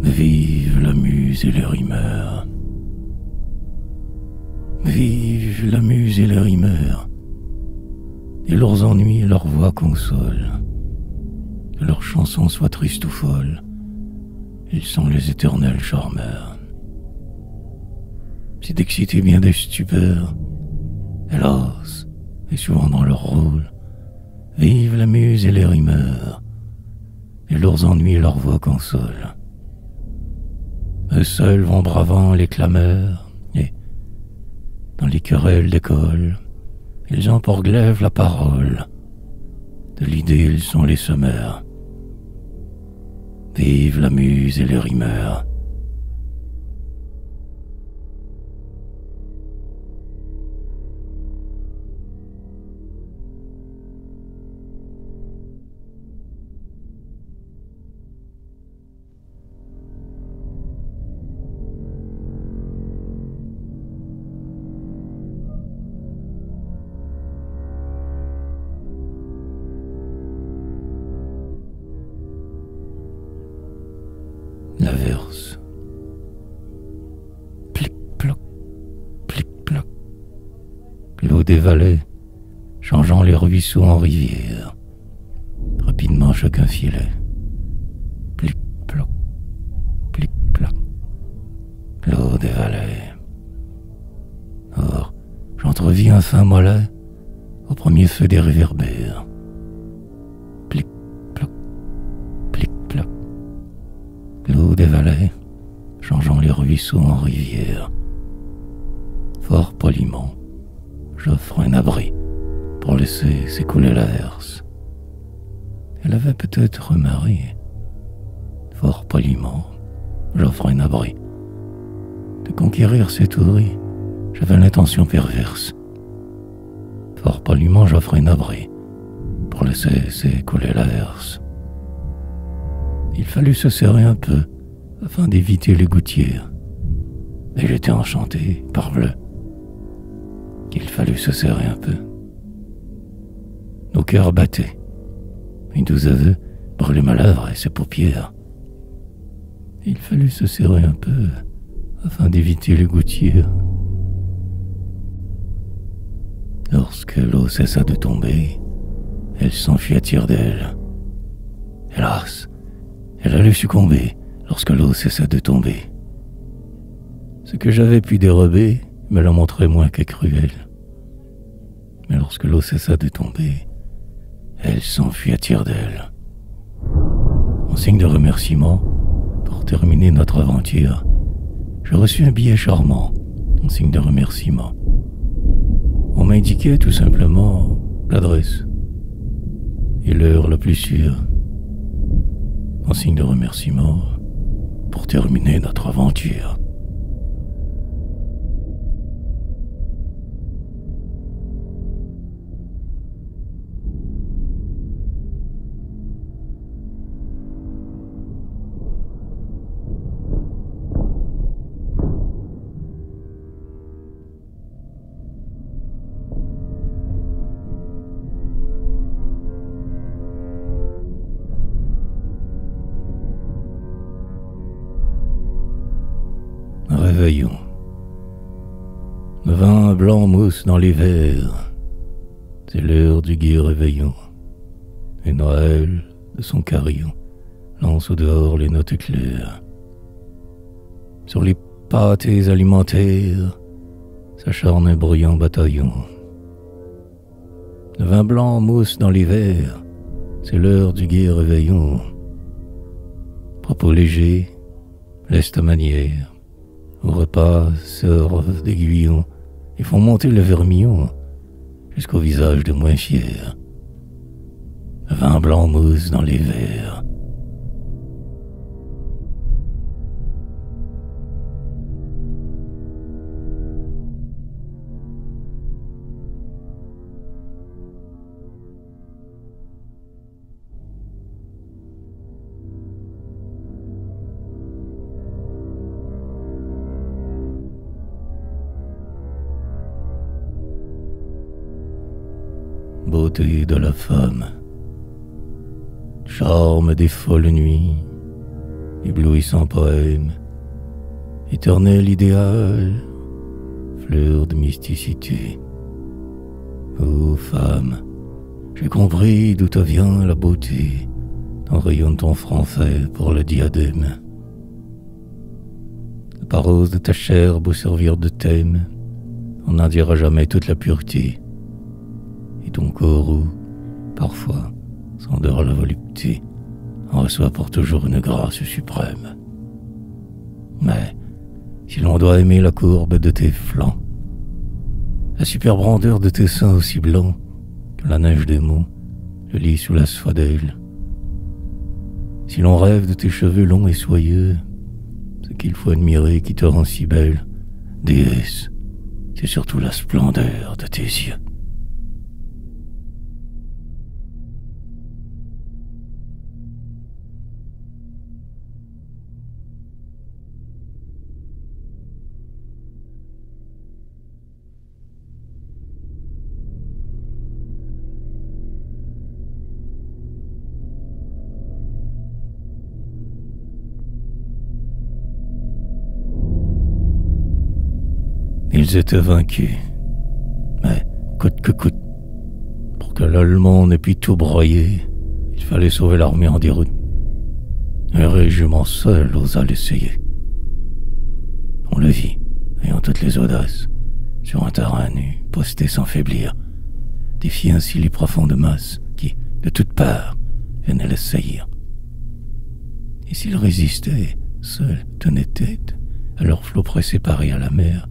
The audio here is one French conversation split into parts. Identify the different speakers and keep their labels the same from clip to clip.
Speaker 1: Vive la muse et les rimeurs. Vive la muse et les rimeurs. Et leurs ennuis et leurs voix consolent. Que leurs chansons soient tristes ou folles, ils sont les éternels charmeurs. Si d'exciter bien des stupeurs, hélas, et souvent dans leur rôle, vive la muse et les rimeurs, et leurs ennuis et leurs voix consolent. Eux seuls vont bravant les clameurs, et, dans les querelles d'école, ils ont pour glaive la parole. De l'idée, ils sont les semeurs. Vive la muse et les rimeurs. L'averse. Plic-ploc, plic-ploc. L'eau des vallées, changeant les ruisseaux en rivières. Rapidement chacun filait. Plic-ploc, plic-ploc. L'eau des vallées. Or, j'entrevis un fin mollet au premier feu des réverbères. Plic-ploc, plic-ploc. L'eau des vallées, changeant les ruisseaux en rivières. Fort poliment, j'offre un abri pour laisser s'écouler l'averse. Elle avait peut-être remarqué. Fort poliment, j'offre un abri. De conquérir cette ouïe, j'avais l'intention perverse. Fort poliment, j'offre un abri pour laisser s'écouler l'averse. Il fallut se serrer un peu afin d'éviter les gouttières. Et j'étais enchanté, parbleu, qu'il fallut se serrer un peu. Nos cœurs battaient. Une douce aveu brûlait ma lèvre et ses paupières. Il fallut se serrer un peu afin d'éviter les gouttières. Lorsque l'eau cessa de tomber, elle s'enfuit à tire-d'aile. Hélas, elle allait succomber lorsque l'eau cessa de tomber. Ce que j'avais pu dérober me la montrait moins que cruel. Mais lorsque l'eau cessa de tomber, elle s'enfuit à tire-d'aile. En signe de remerciement, pour terminer notre aventure, je reçus un billet charmant, en signe de remerciement. On m'indiquait tout simplement l'adresse et l'heure la plus sûre. En signe de remerciement, pour terminer notre aventure. Réveillon. Le vin blanc mousse dans les verres. C'est l'heure du gai réveillon. Et Noël, de son carillon, lance au dehors les notes claires. Sur les pâtés alimentaires s'acharne un bruyant bataillon. Le vin blanc mousse dans les verres. C'est l'heure du gai réveillon. Propos légers, leste manière. Au repas servent d'aiguillons et font monter le vermillon jusqu'au visage de moins fier. Vin blanc mousse dans les verres. Beauté de la femme, charme des folles nuits éblouissant poème, éternel idéal, fleur de mysticité. Ô femme, j'ai compris d'où te vient la beauté, d'en rayonne ton front fait pour le diadème. La parose de ta chair beau servir de thème, on n'en dira jamais toute la pureté, et ton corps où, parfois, s'endort la volupté, en reçoit pour toujours une grâce suprême. Mais, si l'on doit aimer la courbe de tes flancs, la superbe rondeur de tes seins aussi blancs que la neige des monts, le lit sous l'asphodèle, si l'on rêve de tes cheveux longs et soyeux, ce qu'il faut admirer qui te rend si belle, déesse, c'est surtout la splendeur de tes yeux. Ils étaient vaincus, mais coûte que coûte, pour que l'Allemand n'ait pu tout broyer, il fallait sauver l'armée en déroute. Un régiment seul osa l'essayer. On le vit, ayant toutes les audaces, sur un terrain nu, posté sans faiblir, défier ainsi les profondes masses qui, de toutes parts, venaient l'assaillir. Et s'il résistait, seul, tenait tête, à leur flot préséparé à la mer,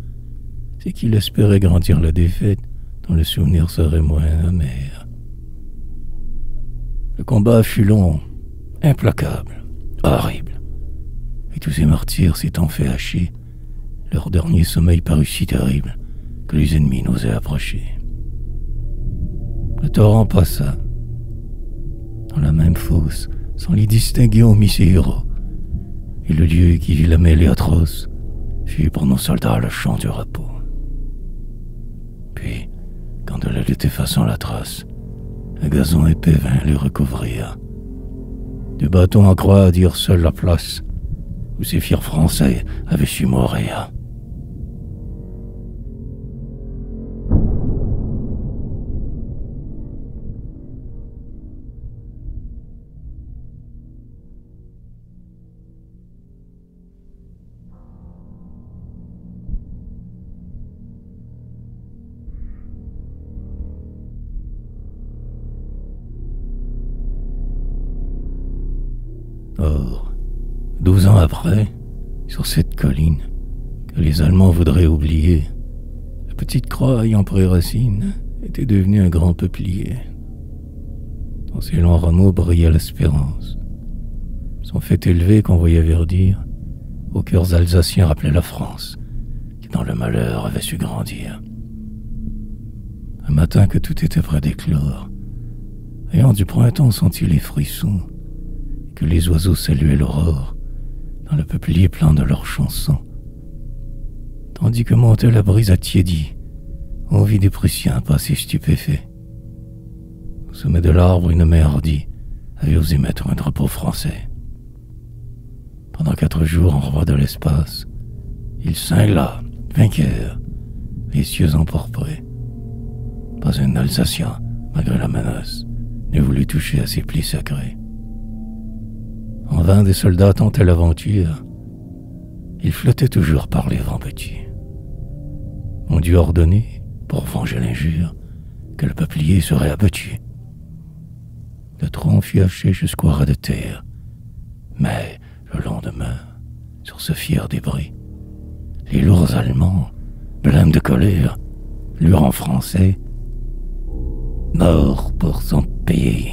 Speaker 1: c'est qu'il espérait grandir la défaite dont le souvenir serait moins amer. Le combat fut long, implacable, horrible, et tous ces martyrs s'étant fait hacher, leur dernier sommeil parut si terrible que les ennemis n'osaient approcher. Le torrent passa. Dans la même fosse, sans les distinguer, on mit ses héros, et le lieu qui vit la mêlée atroce fut pour nos soldats le champ du repos. Puis, quand de la lutte effaçant la trace, un gazon épais vint les recouvrir. Des bâtons à croix dirent seule la place où ces fiers Français avaient su mourir. Or, 12 ans après, sur cette colline que les Allemands voudraient oublier, la petite croix ayant pris racine était devenue un grand peuplier. Dans ses longs rameaux brillait l'espérance. Son fait élevé qu'on voyait verdir, aux cœurs alsaciens rappelait la France, qui dans le malheur avait su grandir. Un matin que tout était près d'éclore, ayant du printemps senti les frissons, que les oiseaux saluaient l'aurore dans le peuplier plein de leurs chansons. Tandis que montait la brise attiédie, on vit des Prussiens passer stupéfaits. Au sommet de l'arbre, une mère hardie avait osé mettre un drapeau français. Pendant 4 jours, en roi de l'espace, il cingla, vainqueur, les cieux emporprés. Pas un Alsacien, malgré la menace, ne voulut toucher à ses plis sacrés. En vain des soldats tentaient l'aventure. Ils flottaient toujours par les vents petits. On dut ordonner, pour venger l'injure, que le peuplier serait abattu. Le tronc fut haché jusqu'au ras de terre. Mais, le lendemain, sur ce fier débris, les lourds Allemands, blêmes de colère, lurent en français « Mort pour son pays ».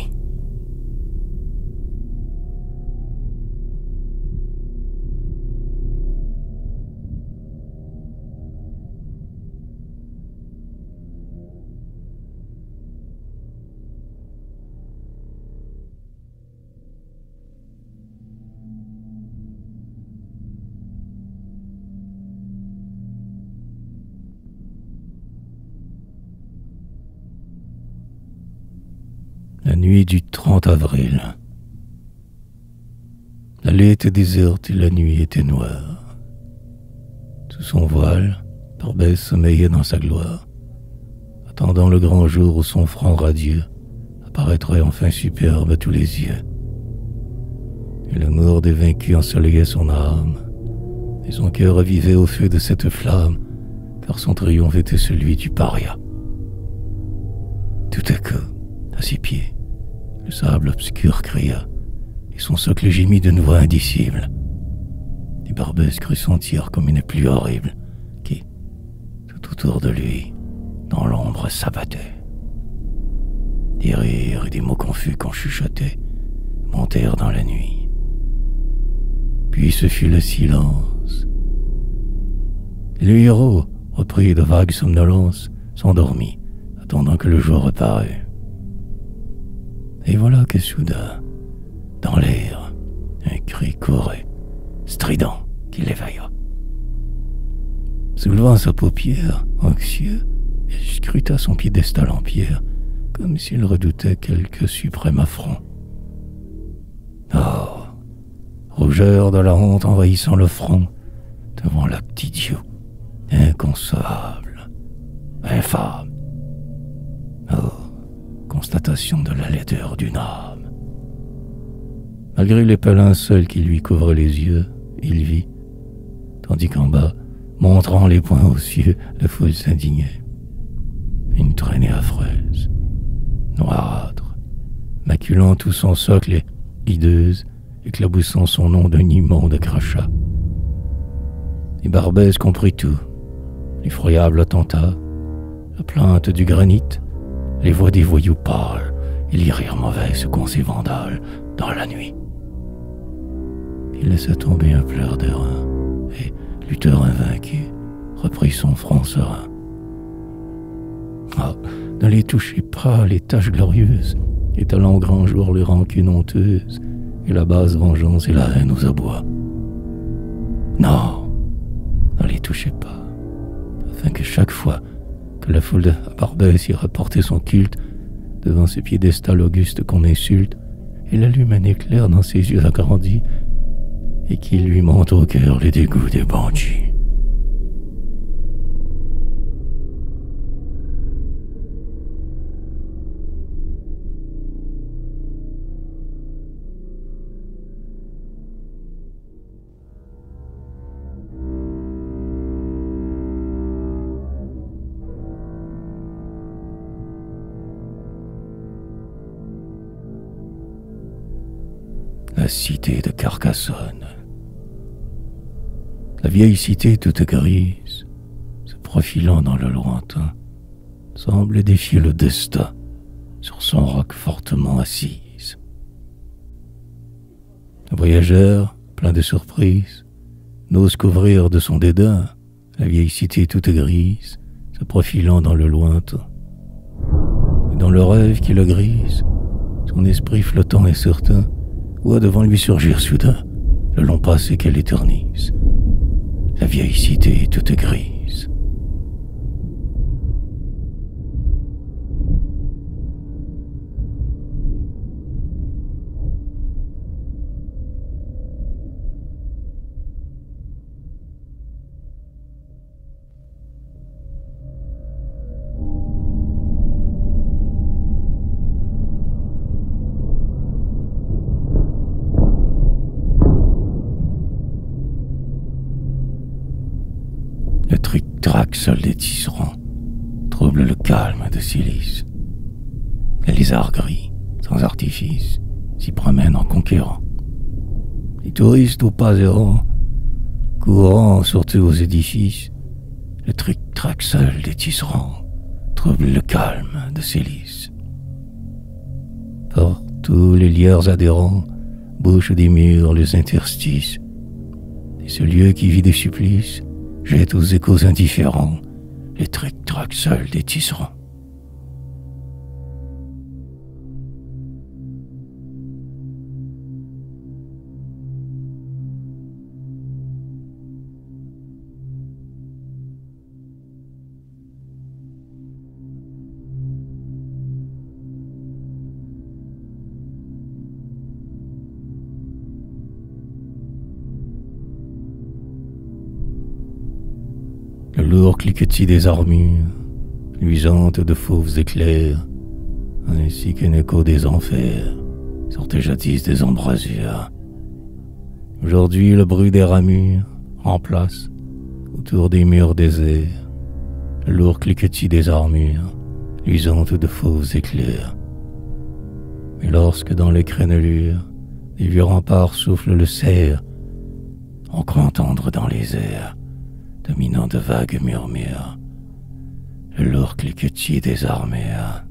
Speaker 1: La nuit du 30 avril. La L'allée était déserte et la nuit était noire. Sous son voile, Barbès sommeillait dans sa gloire, attendant le grand jour où son front radieux apparaîtrait enfin superbe à tous les yeux. Et l'amour des vaincus ensoleillait son âme, et son cœur revivait au feu de cette flamme, car son triomphe était celui du paria. Tout à coup, à ses pieds, le sable obscur cria, et son socle gémit d'une voix indicible. Et Barbès crut sentir comme une pluie horrible qui, tout autour de lui, dans l'ombre, s'abattait. Des rires et des mots confus qu'on chuchotait montèrent dans la nuit. Puis ce fut le silence. Et le héros, repris de vague somnolence, s'endormit, attendant que le jour reparût. Et voilà que soudain, dans l'air, un cri courait, strident, qui l'éveilla. Soulevant sa paupière, anxieux, il scruta son piédestal en pierre, comme s'il redoutait quelque suprême affront. Oh, rougeur de la honte envahissant le front, devant l'acte idiot, inconcevable, infâme. Oh, constatation de la laideur d'une âme. Malgré l'épais linceul qui lui couvrait les yeux, il vit, tandis qu'en bas, montrant les poings aux cieux, la foule s'indignait. Une traînée affreuse, noirâtre, maculant tout son socle et hideuse, éclaboussant son nom d'un immonde crachat. Et Barbès comprit tout, l'effroyable attentat, la plainte du granit, les voix des voyous pâles et les rires mauvais secouant ses vandales dans la nuit. Il laissa tomber un pleur d'airain et, lutteur invaincu, reprit son front serein. Ah, ne les touchez pas, les taches glorieuses, étalant au grand jour les rancunes honteuses et la basse vengeance et la haine aux abois. Non, ne les touchez pas, afin que chaque fois que la foule de Barbès ira porter son culte devant ce piédestal auguste qu'on insulte, il allume un éclair dans ses yeux agrandis et qu'il lui monte au cœur les dégoûts des bandits. La cité de Carcassonne. La vieille cité toute grise, se profilant dans le lointain, semble défier le destin sur son roc fortement assise. Le voyageur, plein de surprises, n'ose couvrir de son dédain la vieille cité toute grise, se profilant dans le lointain. Et dans le rêve qui le grise, son esprit flottant et certain voit devant lui surgir soudain le long passé qu'elle éternise, la vieille cité toute grise. Le tric-trac seul des tisserands trouble le calme de Silice. Les lézards gris, sans artifice, s'y promènent en conquérant. Les touristes aux pas errants, courant surtout aux édifices, le tric-trac seul des tisserands trouble le calme de Silice. Partout les lierres adhérents bouchent des murs les interstices, et ce lieu qui vit des supplices jette aux échos indifférents les tric-trac seuls des tisserands. Le lourd cliquetis des armures, luisante de fauves éclairs, ainsi qu'un écho des enfers, sortait jadis des embrasures. Aujourd'hui, le bruit des ramures remplace, autour des murs déserts, le lourd cliquetis des armures, luisante de fauves éclairs. Mais lorsque dans les crénelures, des vieux remparts soufflent le cerf, on croit entendre dans les airs, dominant de vagues murmures, le lourd cliquetis des armures.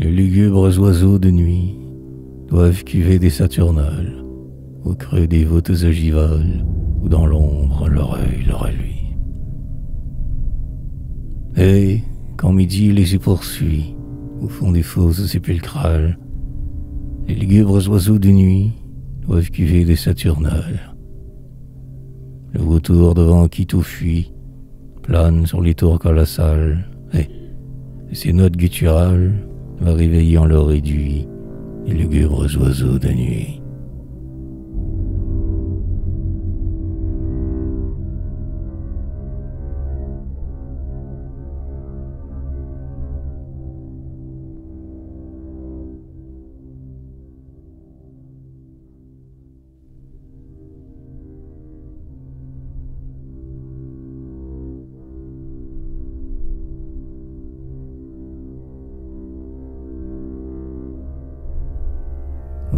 Speaker 1: Les lugubres oiseaux de nuit doivent cuver des saturnales, au creux des voûtes ogivales, où dans l'ombre leur œil leur alluit. Et, quand midi les y poursuit, au fond des fosses sépulcrales, les lugubres oiseaux de nuit doivent cuver des saturnales. Le vautour devant qui tout fuit plane sur les tours colossales, et ses notes gutturales va réveillant le réduit, les lugubres oiseaux de nuit.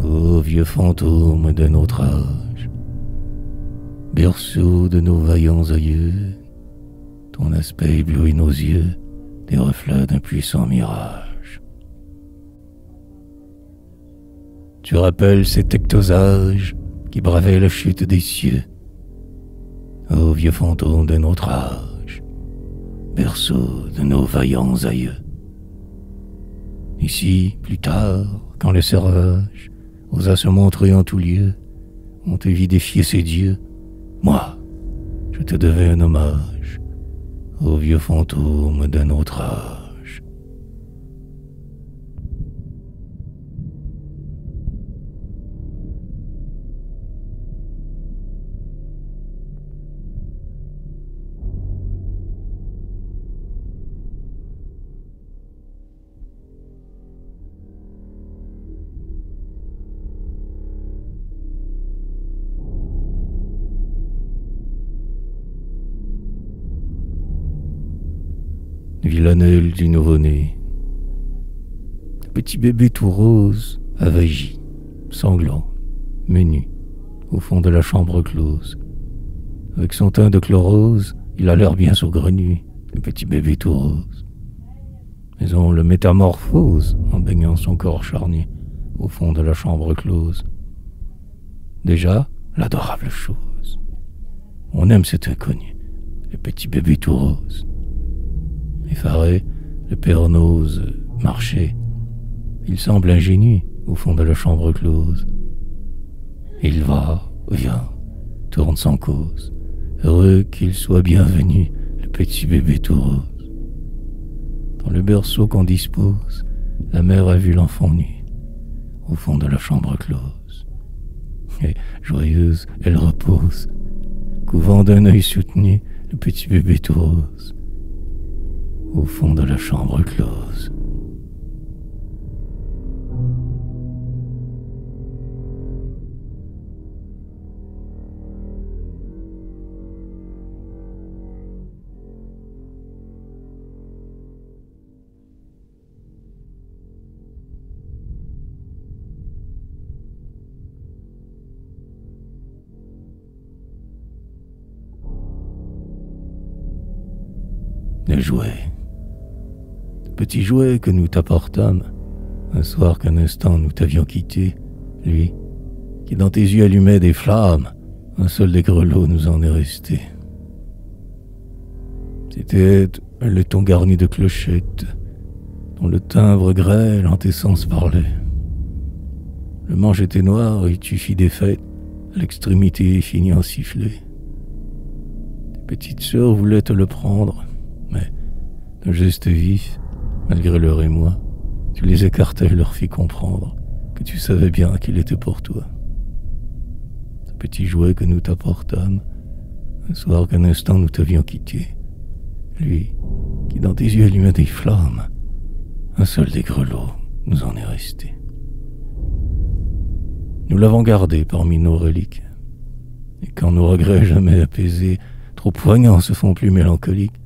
Speaker 1: Ô vieux fantôme de notre âge, berceau de nos vaillants aïeux, ton aspect éblouit nos yeux des reflets d'un puissant mirage. Tu rappelles ces tectosages qui bravaient la chute des cieux. Ô vieux fantôme de notre âge, berceau de nos vaillants aïeux. Ici, plus tard, quand le servage osa se montrer en tout lieu, on te vit défier ces dieux. Moi, je te devais un hommage, ô vieux fantôme de notre âge. Villanelle du nouveau-né, le petit bébé tout rose avagit, sanglant, menu, au fond de la chambre close. Avec son teint de chlorose, il a l'air bien saugrenu, le petit bébé tout rose. Mais on le métamorphose en baignant son corps charnu au fond de la chambre close. Déjà, l'adorable chose. On aime cet inconnu, le petit bébé tout rose. Effaré, le père n'ose marcher. Il semble ingénu au fond de la chambre close. Il va, vient, tourne sans cause, heureux qu'il soit bienvenu, le petit bébé tout rose. Dans le berceau qu'on dispose, la mère a vu l'enfant nu, au fond de la chambre close. Et, joyeuse, elle repose, couvant d'un œil soutenu, le petit bébé tout rose, au fond de la chambre close. Le jouet. Petit jouet que nous t'apportâmes, un soir qu'un instant nous t'avions quitté, lui, qui dans tes yeux allumait des flammes, un seul des grelots nous en est resté. C'était un laiton garni de clochettes, dont le timbre grêle en tes sens parlait. Le manche était noir et tu fis des fêtes, à l'extrémité finit en sifflet. Tes petites sœurs voulaient te le prendre, mais d'un geste vif, malgré leur émoi, tu les écartais et leur fis comprendre que tu savais bien qu'il était pour toi. Ce petit jouet que nous t'apportâmes, un soir qu'un instant nous t'avions quitté, lui, qui dans tes yeux allumait des flammes, un seul des grelots nous en est resté. Nous l'avons gardé parmi nos reliques, et quand nos regrets jamais apaisés, trop poignants se font plus mélancoliques,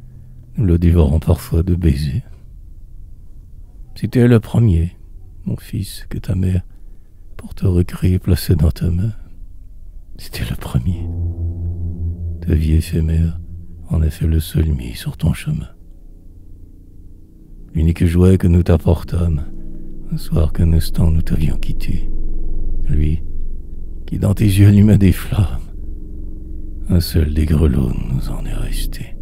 Speaker 1: nous le dévorons parfois de baisers. C'était le premier, mon fils, que ta mère, pour te recréer, plaçait dans ta main. C'était le premier. Ta vie éphémère en a fait le seul mis sur ton chemin. L'unique jouet que nous t'apportâmes, un soir qu'un instant nous t'avions quitté. Lui, qui dans tes yeux allumait des flammes, un seul des grelots nous en est resté.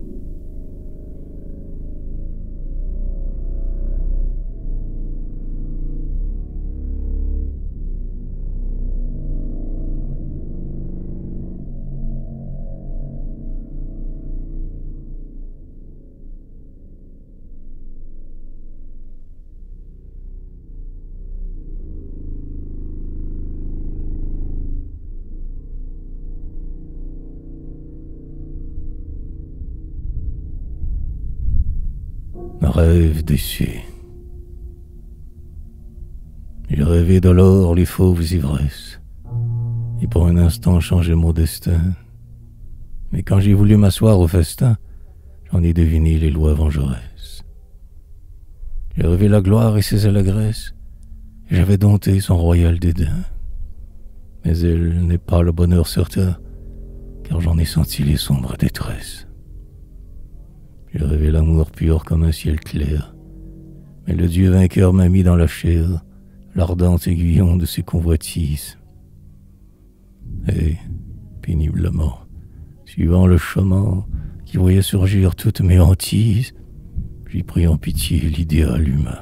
Speaker 1: Un rêve déçu. J'ai rêvé de l'or, les fauves ivresses, et pour un instant changé mon destin. Mais quand j'ai voulu m'asseoir au festin, j'en ai deviné les lois vengeresses. J'ai rêvé la gloire et ses allégresses, et j'avais dompté son royal dédain. Mais elle n'est pas le bonheur certain, car j'en ai senti les sombres détresses. J'ai rêvé l'amour pur comme un ciel clair, mais le Dieu vainqueur m'a mis dans la chair l'ardent aiguillon de ses convoitises. Et, péniblement, suivant le chemin qui voyait surgir toutes mes hantises, j'y pris en pitié l'idéal humain.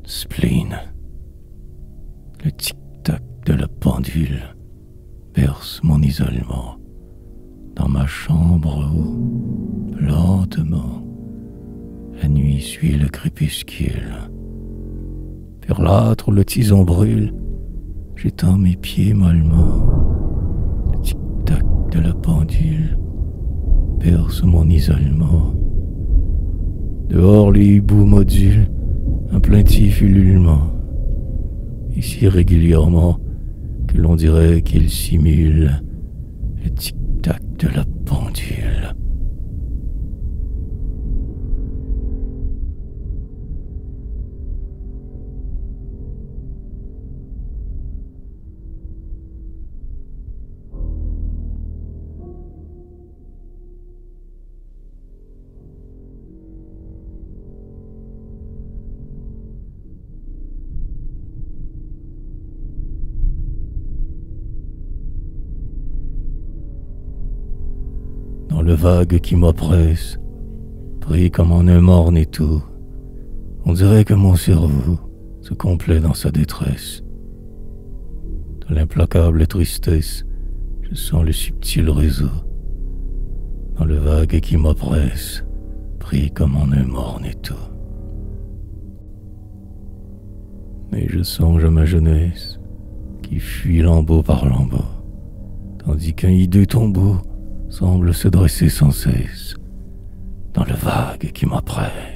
Speaker 1: Spleen. Le tic-tac de la pendule perce mon isolement. Dans ma chambre où, lentement, la nuit suit le crépuscule. Vers l'âtre où le tison brûle, j'étends mes pieds mollement. Le tic-tac de la pendule perce mon isolement. Dehors les hiboux modulent un plaintif ululement, et si régulièrement que l'on dirait qu'il simule le tic-tac de la pendule. Dans le vague qui m'oppresse, pris comme en un morne étau, on dirait que mon cerveau se complaît dans sa détresse. Dans l'implacable tristesse, je sens le subtil réseau. Dans le vague qui m'oppresse, pris comme en un morne étau. Mais je songe à ma jeunesse, qui fuit lambeau par lambeau, tandis qu'un hideux tombeau semble se dresser sans cesse dans le vague qui m'oppresse.